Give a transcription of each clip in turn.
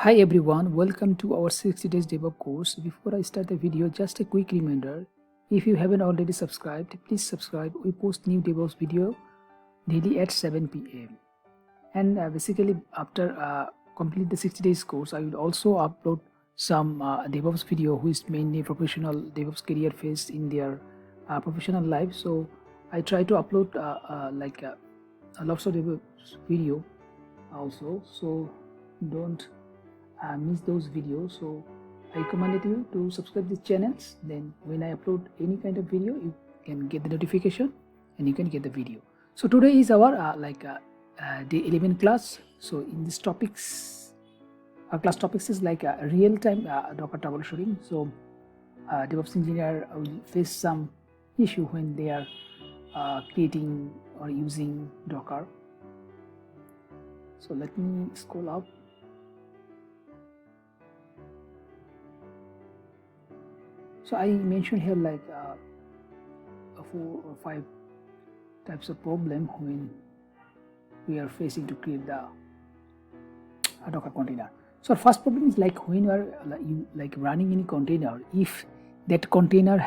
Hi everyone, welcome to our 60 days debug course. Before I start the video, just a quick reminder, if you haven't already subscribed, please subscribe. We post new DevOps video daily at 7 p.m. And basically after complete the 60 days course, I will also upload some DevOps video which is mainly professional DevOps career phase in their professional life. So I try to upload lots of DevOps video also, so don't miss those videos. So I recommended you to subscribe these channels, then when I upload any kind of video you can get the notification and you can get the video. So today is our day 11 class. So in this topics, our class topics is like real-time Docker troubleshooting. So DevOps engineer will face some issue when they are creating or using Docker. So let me scroll up. So I mentioned here like 4 or 5 types of problem when we are facing to create the Docker container. So first problem is like when you are running any container, if that container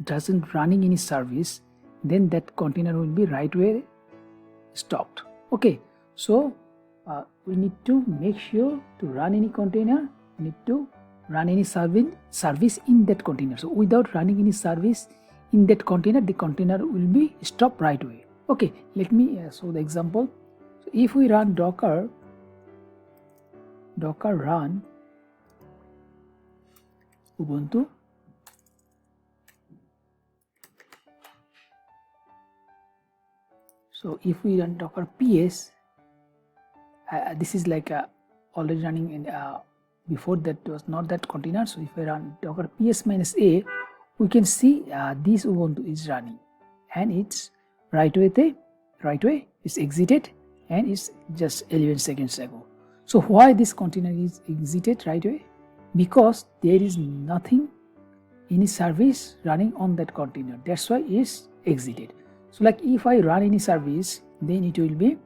doesn't running any service, then that container will be right away stopped. Okay, so we need to make sure to run any container, we need to run any service in that container. So without running any service in that container, the container will be stopped right away. Okay, let me show the example. So if we run docker run ubuntu, so if we run docker ps, this is like already running in before that was not that container. So if I run docker ps -a, we can see this ubuntu is running and it's right away it's exited and it's just 11 seconds ago. So why this container is exited right away? Because there is nothing, any service running on that container, that's why it's exited. So like if I run any service, then it will be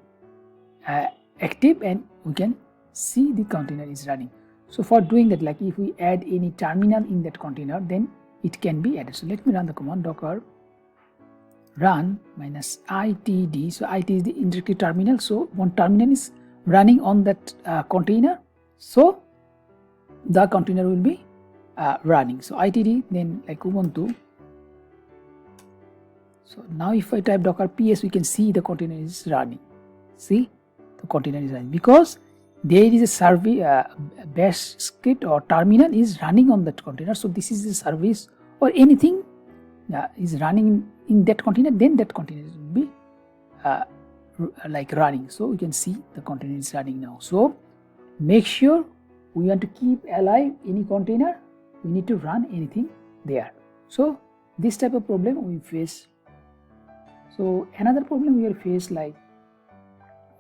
active and we can see the container is running. So for doing that, like if we add any terminal in that container, then it can be added. So let me run the command docker run -itd. So it is the indirectly terminal. So one terminal is running on that container. So the container will be running. So itd, then like ubuntu. So now if I type docker ps, we can see the container is running. See, the container is running because there is a service bash script or terminal is running on that container. So this is the service or anything is running in that container, then that container will be like running. So you can see the container is running now. So make sure we want to keep alive any container, we need to run anything there. So this type of problem we face. So another problem we are faced, like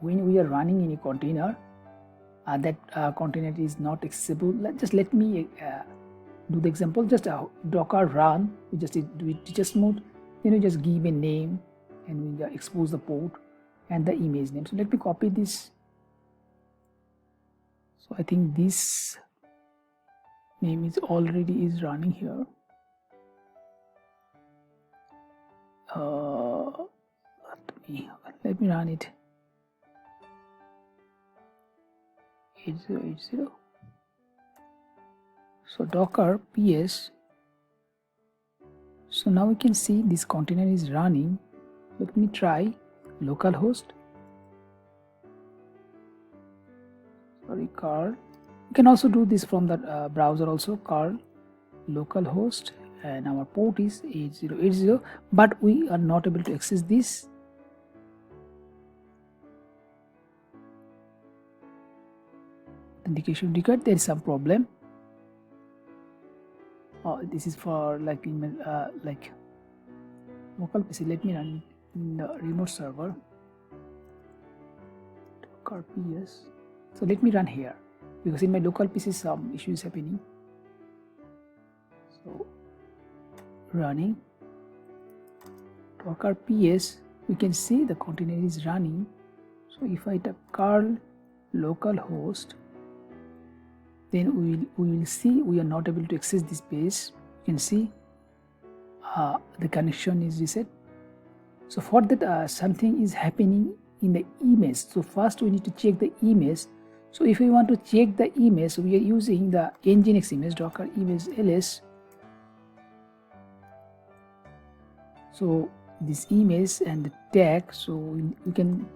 when we are running any container, that container is not accessible. Let me do the example. Just docker run, we just do it just mode, then we just give a name and we expose the port and the image name. So let me copy this. So I think this name is already running here. Let me run it. 8080. So docker ps. So now we can see this container is running. Let me try localhost. Sorry, curl. You can also do this from the browser also. Curl localhost and our port is 8080, but we are not able to access this. Indication required, there is some problem. This is for like local PC. Let me run in the remote server docker ps. So let me run here because in my local PC some issue is happening. So running docker ps, we can see the container is running. So if I type curl localhost then we will see we are not able to access this page. You can see the connection is reset. So for that something is happening in the image. So first we need to check the image. So if we want to check the image, we are using the nginx image docker image ls. So this image and the tag, so we can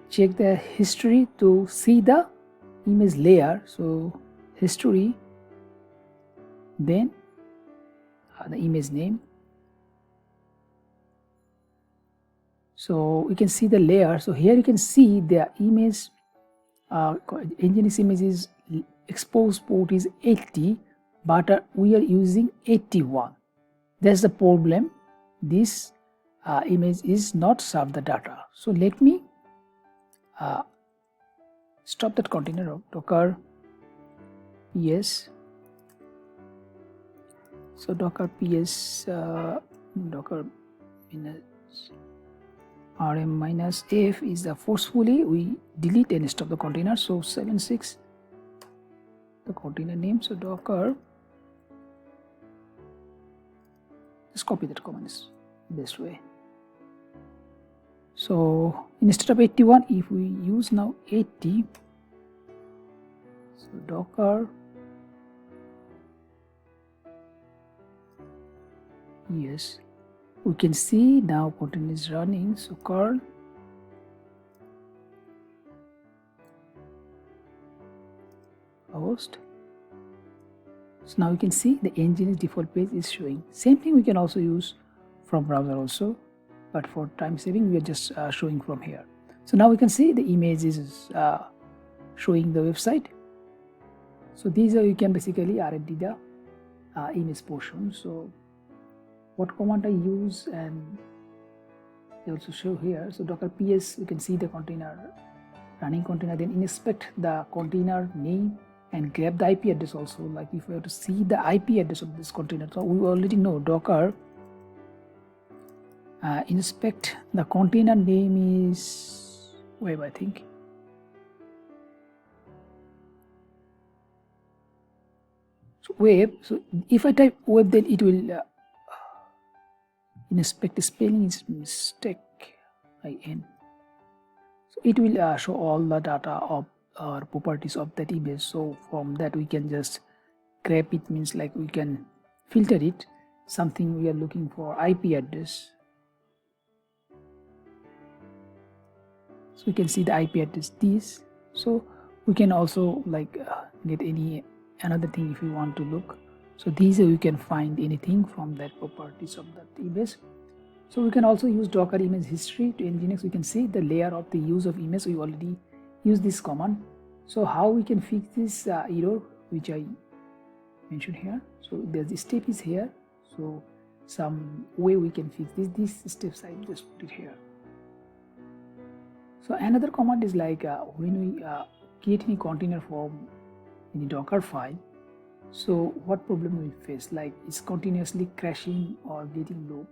check the history to see the image layer. So history, then the image name. So we can see the layer. So here you can see the image, nginx image is exposed port is 80, but we are using 81. That's the problem. This image is not serve the data. So let me stop that container of docker ps. So docker ps docker minus rm minus f is the forcefully we delete and stop the container. So 76 the container name. So docker, just copy that command is best way. So instead of 81, if we use now 80, so docker yes, we can see now container is running. So curl host. So now you can see the nginx default page is showing. Same thing we can also use from browser also, but for time saving we are just showing from here. So now we can see the image is showing the website. So these are you can basically R&D the image portion. So what command I use and they also show here. So docker ps, you can see the container running container, then inspect the container name and grab the IP address also. Like if we have to see the IP address of this container, so we already know docker inspect the container name is web, I think. So web. So if I type web, then it will inspect. The spelling is mistake in. So it will show all the data of or properties of that image. So from that we can just grab it, means like we can filter it something we are looking for IP address. So we can see the IP address this. So we can also like get any another thing if we want to look. So these we can find anything from that properties of that image. So we can also use docker image history to nginx. We can see the layer of the use of image. We already use this command. So how we can fix this error which I mentioned here. So there's the step is here. So some way we can fix this. These steps I just put it here. So another command is like when we create any container from any docker file. So what problem we face, like it's continuously crashing or getting low.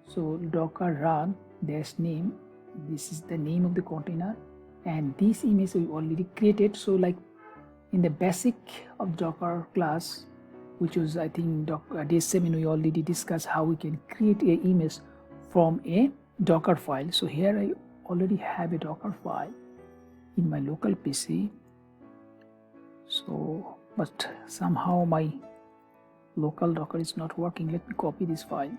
So docker run dash name, this is the name of the container, and this image we already created. So like in the basic of docker class, which was I think Day-11, we already discussed how we can create an image from a docker file. So here I already have a docker file in my local PC. So but somehow my local docker is not working. Let me copy this file.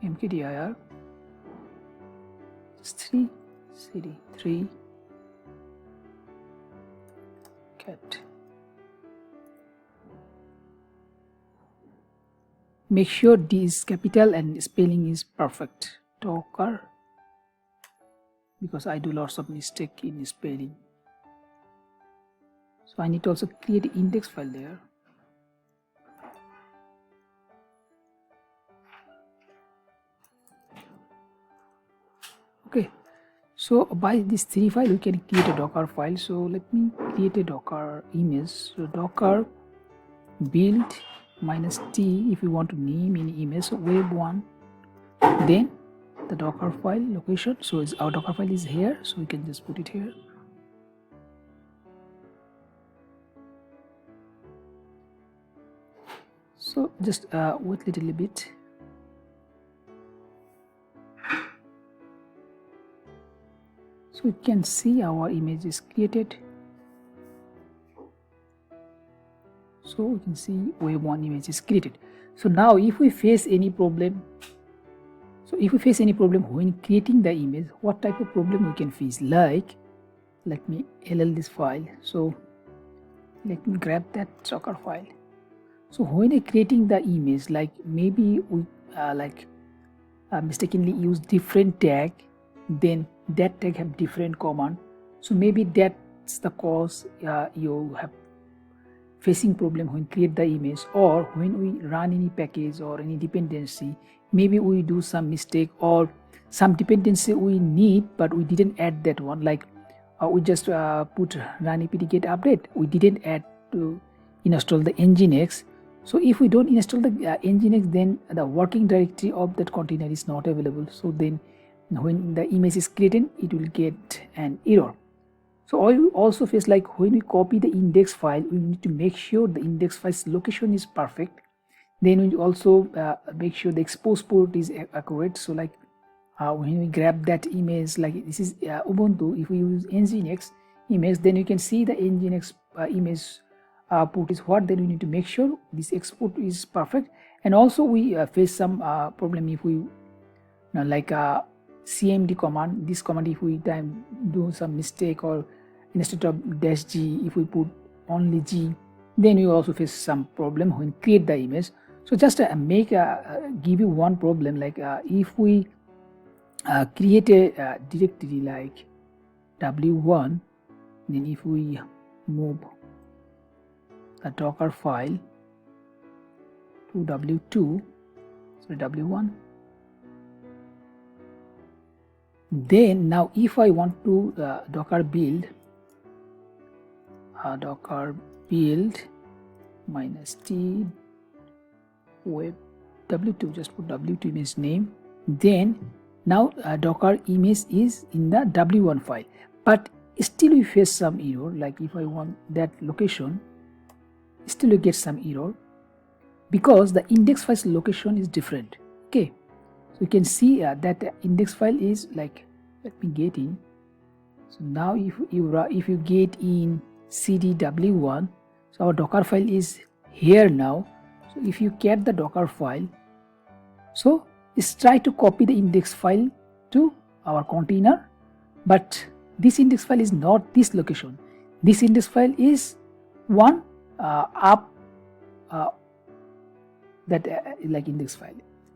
mkdir 3 cd3 cat. Make sure this capital and spelling is perfect. Docker, because I do lots of mistake in spelling. So I need to also create an index file there. Okay, so by this 3 file we can create a docker file. So let me create a docker image. So docker build -t if you want to name any image. So web1, then the Docker file location. So our Docker file is here, so we can just put it here. So just wait a little bit. So we can see our image is created. So we can see web1 image is created. So now if we face any problem, when creating the image, what type of problem we can face? Like, let me LL this file. So let me grab that Docker file. So when creating the image, like maybe we mistakenly use different tag, then that tag have different command. So maybe that's the cause you have facing problem when create the image, or when we run any package or any dependency, maybe we do some mistake, or some dependency we need but we didn't add that one, like we just put run apt get update, we didn't add to install the nginx. So if we don't install the nginx, then the working directory of that container is not available. So then when the image is created, it will get an error. So I also face, like when we copy the index file, we need to make sure the index file's location is perfect. Then we also make sure the expose port is accurate. So like when we grab that image, like this is Ubuntu, if we use nginx image, then you can see the nginx image port is what. Then we need to make sure this export is perfect. And also we face some problem if we like cmd command, this command, if we do some mistake, or instead of -g, if we put only g, then you also face some problem when create the image. So just give you one problem, like if we create a directory like w1, then if we move the Docker file to w2, sorry, w1, then now if I want to docker build -t web w2, just put w2 image name, then now docker image is in the w1 file, but still we face some error. Like if I want that location, still we get some error because the index file's location is different. Okay, so you can see that the index file is like, let me get in. So now if you get in cd w1, so our docker file is here now. So if you get the docker file, so let's try to copy the index file to our container, but this index file is not this location. This index file is one up that like index file.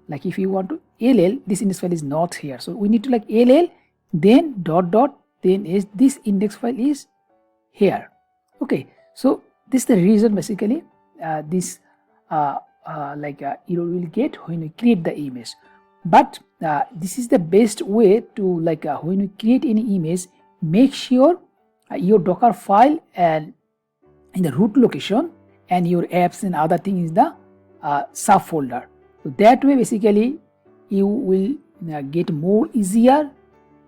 Like if you want to ll, this index file is not here, so we need to like ll, then dot dot, then is this index file is here. Okay, so this is the reason basically this error will get when we create the image. But this is the best way to, like when we create any image, make sure your docker file and in the root location, and your apps and other thing is the subfolder. So that way basically you will get more easier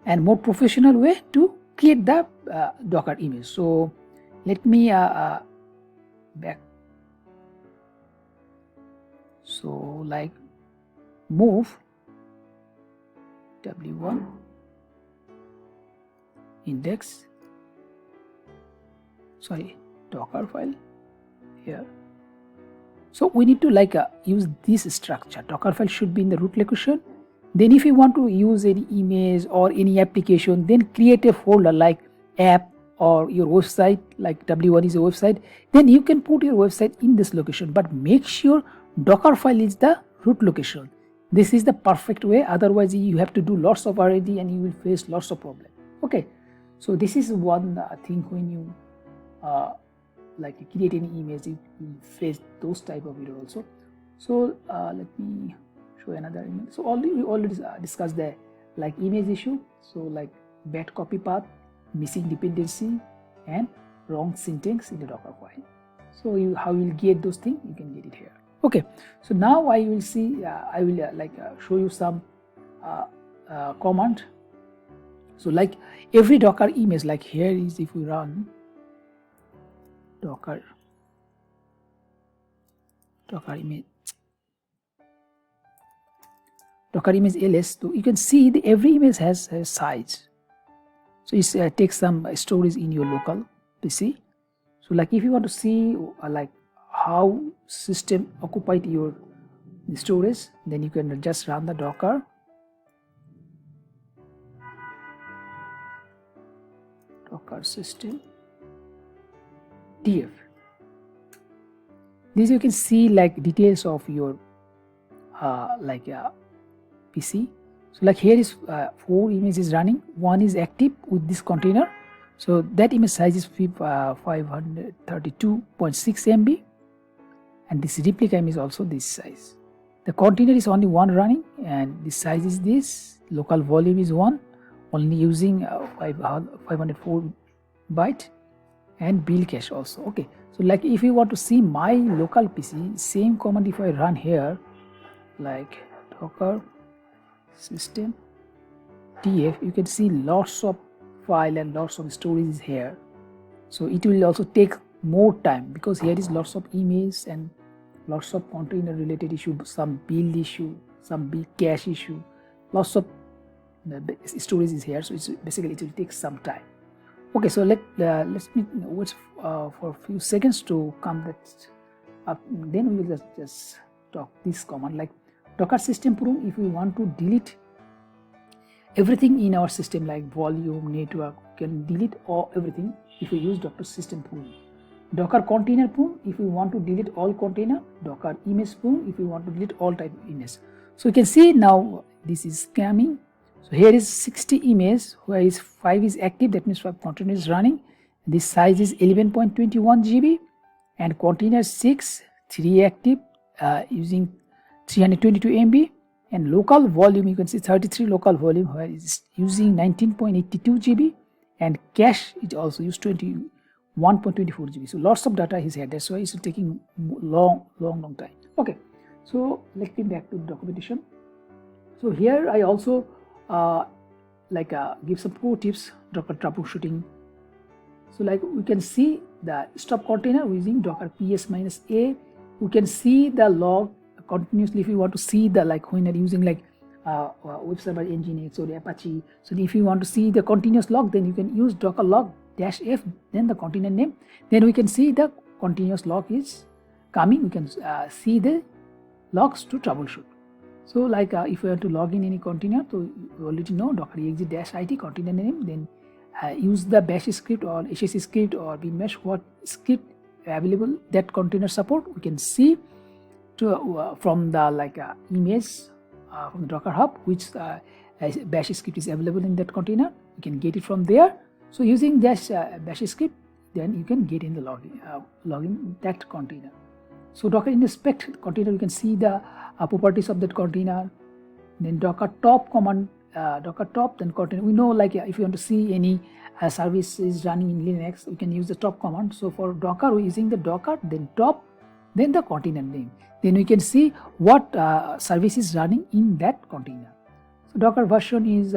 and more professional way to create the docker image. So let me back. So like move w1 index, sorry, docker file here. So we need to like use this structure. Docker file should be in the root location. Then if you want to use any image or any application, then create a folder like app or your website, like w1 is a website, then you can put your website in this location, but make sure docker file is the root location. This is the perfect way, otherwise you have to do lots of R&D and you will face lots of problems. Okay, so this is one thing when you like create any image, you will face those type of error also. So let me show another image. So we already discussed the like image issue. So like bad copy path, missing dependency, and wrong syntax in the docker file. So how you will get those things, you can get it here. Okay, so now I will see I will show you some command. So like every Docker image, like here is, if we run Docker image ls, so you can see every image has a size. So it takes some storage in your local PC. So like if you want to see like how system occupied your storage, then you can just run the Docker system df. This you can see like details of your PC. So like here is 4 images running, one is active with this container, so that image size is 532.6 MB, and this replica image is also this size. The container is only one running, and the size is this. Local volume is 1, only using 504 byte, and build cache also. Okay, so like if you want to see my local PC, same command if I run here, like Docker system df, you can see lots of file and lots of storage is here. So it will also take more time because here is lots of emails and lots of container related issue, some build issue, some big cache issue, lots of storage is here. So it's basically it will take some time. Okay, so let's wait for a few seconds to come that up. Then we will just talk this command like Docker system prune. If we want to delete everything in our system like volume, network, we can delete everything if we use Docker system prune. Docker container prune, if we want to delete all container. Docker image prune, if we want to delete all type of image. So you can see now this is coming. So here is 60 images, where is 5 is active, that means 5 container is running. This size is 11.21 GB, and container 6, 3 active using 322 MB, and local volume you can see 33 local volume, where is using 19.82 GB, and cache it also use 21.24 GB. So lots of data is here, that's why it's taking long time. Okay, so let's get back to the documentation. So here I also give some pro tips, Docker troubleshooting. So like we can see the stop container using Docker ps-a. We can see the log continuously if you want to see the when you're using web server nginx or Apache. So if you want to see the continuous log, then you can use Docker log -f, then the container name. Then we can see the continuous log is coming. We can see the logs to troubleshoot. So if we want to log in any container, so you already know Docker exe-it container name, then use the bash script or sh script or bmesh, what script available that container support. We can see to from the image from the Docker Hub which bash script is available in that container. You can get it from there. So using that bash script, then you can get in the login that container. So Docker inspect container, you can see the properties of that container. Then Docker top command, Docker top, then container. We know if you want to see any service is running in Linux, we can use the top command. So for Docker, we're using the Docker, then top, then the container name. Then we can see what service is running in that container. So Docker version is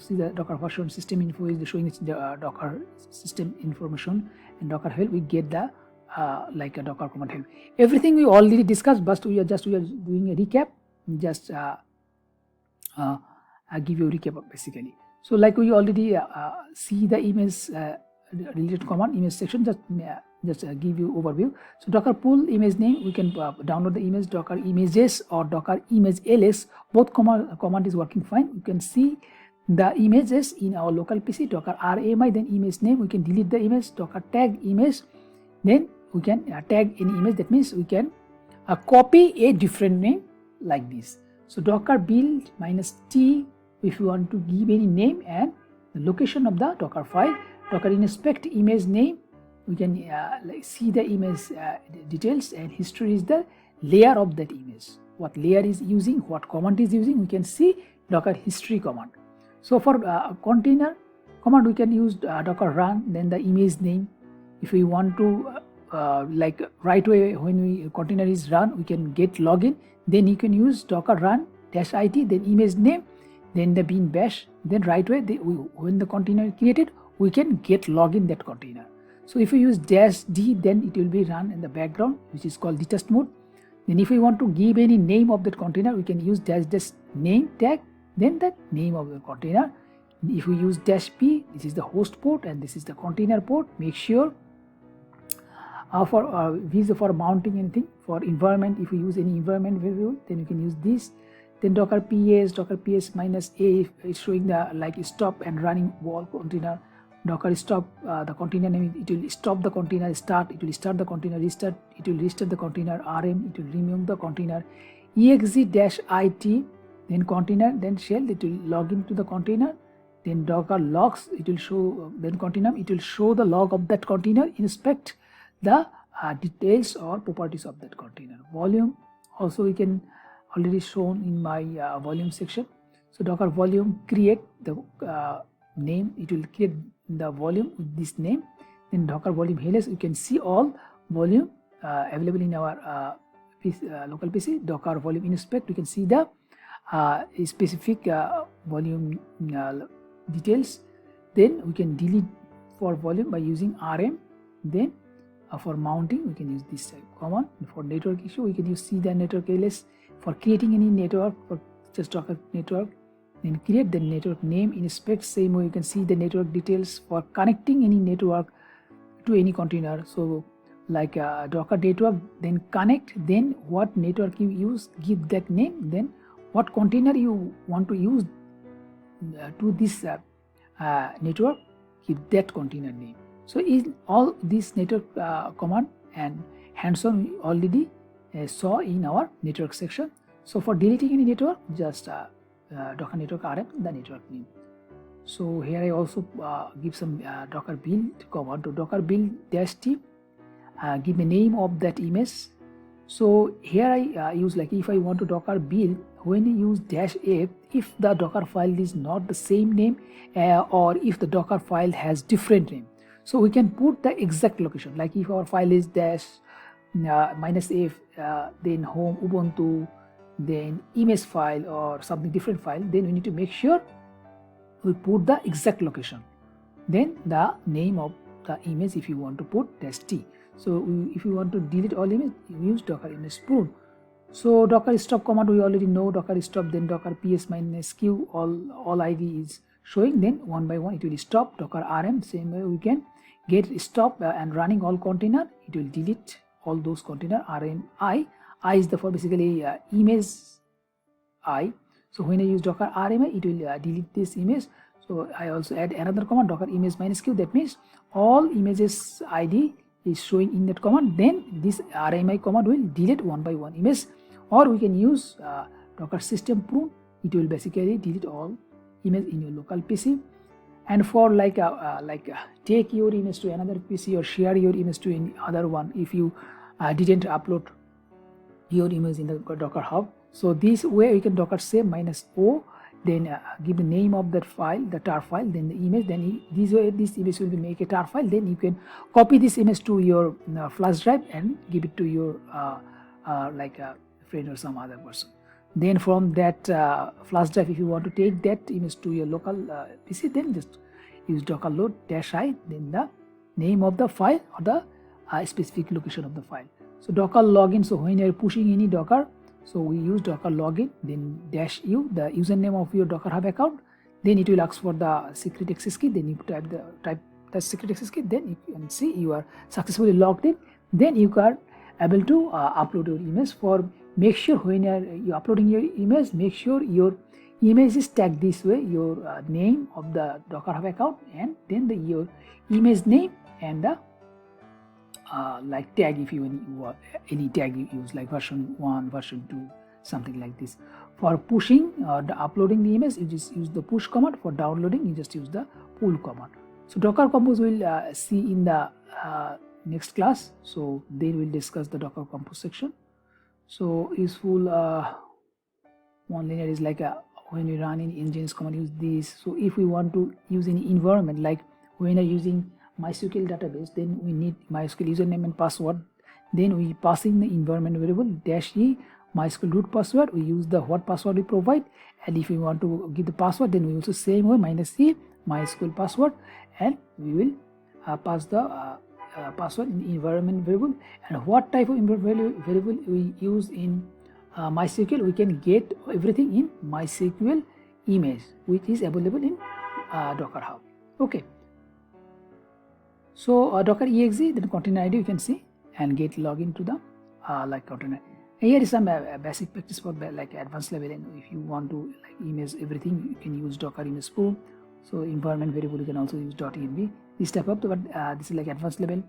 see the Docker version system info is showing the Docker system information, and Docker help we get the a Docker command help. Everything we already discussed, but we are doing a recap. Just I give you a recap basically. So we already see the image related command image section. Just give you overview. So Docker pull image name, we can download the image, Docker images or Docker image ls. Both command is working fine. You can see the images in our local PC. Docker rami, then image name. We can delete the image. Docker tag image. Then we can tag any image. That means we can copy a different name like this. So Docker build -t if you want to give any name and the location of the Docker file. Docker inspect image name. We can see the image details, and history is the layer of that image. What layer is using, what command is using. We can see Docker history command. So for container command, we can use Docker run, then the image name. If we want to right away when we container is run, we can get login, then you can use Docker run -it, then image name, then the bin bash, then right away when the container created, we can get login that container. So if we use -d, then it will be run in the background, which is called detached mode. Then if we want to give any name of that container, we can use -name tag, then the name of the container. If we use -p, this is the host port and this is the container port. Make sure for mounting anything, for environment, if we use any environment variable, then you can use this. Then docker ps -a, it's showing the like stop and running wall container. Docker stop the container name, it will stop the container, start, it will start the container, restart, it will restart the container, rm, it will remove the container, exe-it, then container, then shell, it will log into the container, then docker logs, it will show, then container, it will show the log of that container, inspect the details or properties of that container. Volume, also we can already shown in my volume section. So docker volume, create the name, it will create the volume with this name. Then docker volume headers, you can see all volume available in our local PC. Docker volume inspect, you can see the specific volume details. Then we can delete for volume by using rm. Then for mounting, we can use this command. For network issue, we can use cd network ls. For creating any network, for just docker network, then create the network name, inspect, same way you can see the network details. For connecting any network to any container, so like docker network, then connect, then what network you use, give that name, then what container you want to use to this network, give that container name. So in all this network command and hands-on we already saw in our network section. So for deleting any network, just docker network rm, the network name. So here I also give some docker build command to docker build -t, give the name of that image. So here I use, like if I want to docker build, when you use -f, if the docker file is not the same name or if the docker file has different name, so we can put the exact location. Like if our file is -f, then home ubuntu, then image file or something different file, then we need to make sure we put the exact location, then the name of the image if you want to put -t. So if you want to delete all image, you use docker image prune. So docker stop command we already know, docker stop, then docker ps -q, all id is showing, then one by one it will stop. Docker rm, same way we can get stop and running all container, it will delete all those container. Rm I is the for basically image I. So when I use docker rmi, it will delete this image. So I also add another command, docker image -q, that means all images id is showing in that command, then this rmi command will delete one by one image. Or we can use docker system prune, it will basically delete all image in your local PC. And for like take your image to another PC or share your image to any other one, if you didn't upload your image in the docker hub, so this way we can docker save -o, then give the name of that file, the tar file, then the image, then this way this image will be make a tar file, then you can copy this image to your flash drive and give it to your like a friend or some other person. Then from that flash drive, if you want to take that image to your local PC, then just use docker load -i, then the name of the file or the specific location of the file. So docker login, so when you are pushing any docker, so we use docker login, then -u, the username of your docker hub account, then it will ask for the secret access key, then you type the secret access key, then you can see you are successfully logged in, then you are able to upload your image. For make sure when you are uploading your image, make sure your image is tagged this way, your name of the docker hub account, and then your image name and the like tag, if you any tag you use, like version 1, version 2, something like this. For pushing or uploading the image, you just use the push command. For downloading, you just use the pull command. So docker compose we'll see in the next class, so then we'll discuss the docker compose section. So useful one linear is like when we run in engines command, use this. So if we want to use any environment, like when you're using MySQL database, then we need MySQL username and password, then we pass in the environment variable -e MySQL root password, we use the what password we provide, and if we want to give the password, then we use the same way -c MySQL password, and we will pass the password in the environment variable. And what type of variable we use in MySQL, we can get everything in MySQL image, which is available in Docker Hub. Okay, so Docker exe, then container ID you can see, and get login to the like container. Here is some basic practice for like advanced level, and if you want to like image everything, you can use Docker image pool. So environment variable you can also use .env, this type of, but this is like advanced level.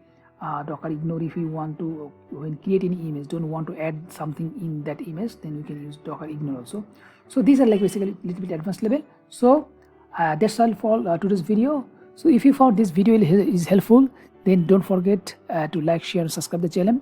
Docker ignore, if you want to, when create any image, don't want to add something in that image, then you can use Docker ignore also. So these are like basically a little bit advanced level. So that's all for today's video. So if you found this video is helpful, then don't forget to like, share and subscribe the channel.